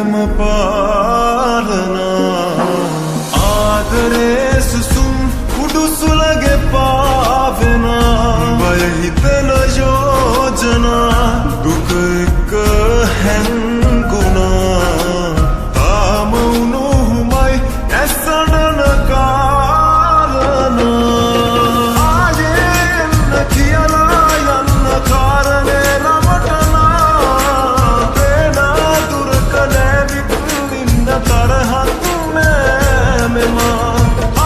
හිතම පාලනා ආදරේ සුසුම් කුඩුසුලගේ පාවෙනා බය හිතන යෝජනා දුක එක්ක හැංගුණා තාම උණුහුමයි ඇසඩන කාලනා ආයෙන්න කියලා යන්න කාරණේ රමටනා පේනා දුරක නැවිත් ඉන්න තරහක් නෑ මෙමා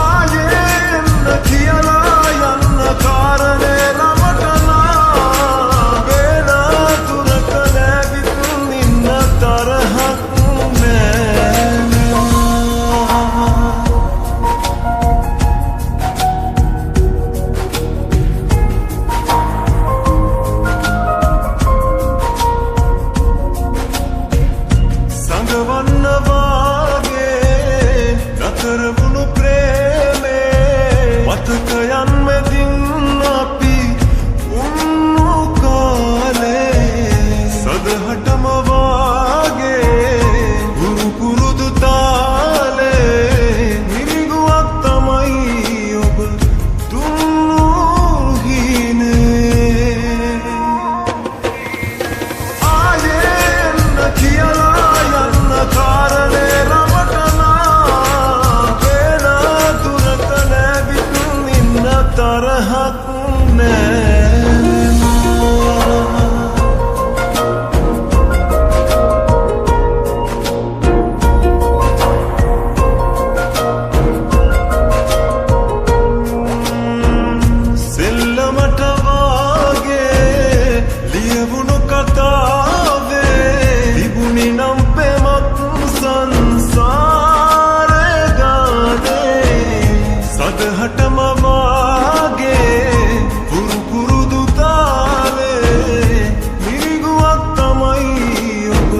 ආයෙන්න කියලා යන්න කාරණේ රමටනා පේනා දුරක නැවිත් ඉන්න තරහක් සංගවන්න වාගේ නතරවුණු ප්‍රේමේ මතකයන් මෙදින් අපි උන්නු කාලේ සදහටම වාගේ ගුරු කුරුදු තාලේ මිරිඟුවක් තමයි ඔබ දුන්නු හිනේ ආයෙන්න කියලා යන්න කාරණේ රමටනා පේනා දුරක නැවිත් ඉන්න තරහක් නෑ සෙල්ලමට වාගේ ලියවුණු කතාවේ තිබුණි නම් පෙමක් සංසාරේ ගානේ සදහටම වාගේ පුරු පුරුදු තාලේ මිරිඟුවක් තමයි ඔබ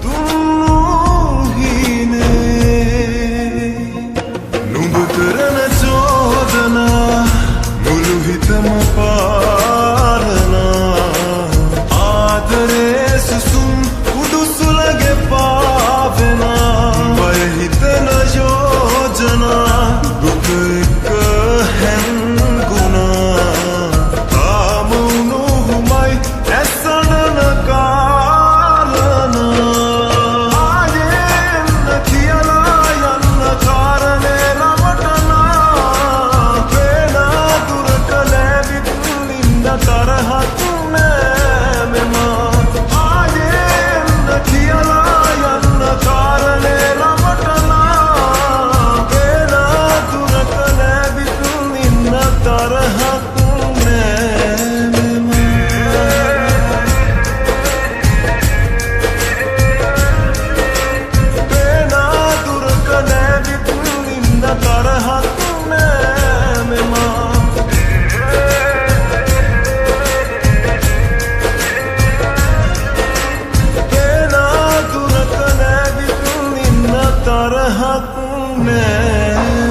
දුන්නු හිනේ නුඹ කරන චෝදනා මුළු හිතම පාලනා ආදරේ සුසුම් කුඩුසුලගේ පාවෙනා බය හිතන යෝජනා දුක එක්ක හැංගුණා තාම උණුහුමයි ඇසඩන කාලනා ආයෙන්න කියලා යන්න කාරණේ රමටනා පේනා දුරක නැවිත් ඉන්න තරහක් නෑ මෙමා ආයෙන්න කියලා යන්න කාරණේ රමටනා පේනා දුරක නැවිත් ඉන්න තරහක් නෑ පේනා දුරක නැවිත් ඉන්න තරහක් නෑ මෙමා පේනා දුරක නැවිත් ඉන්න තරහක් නෑ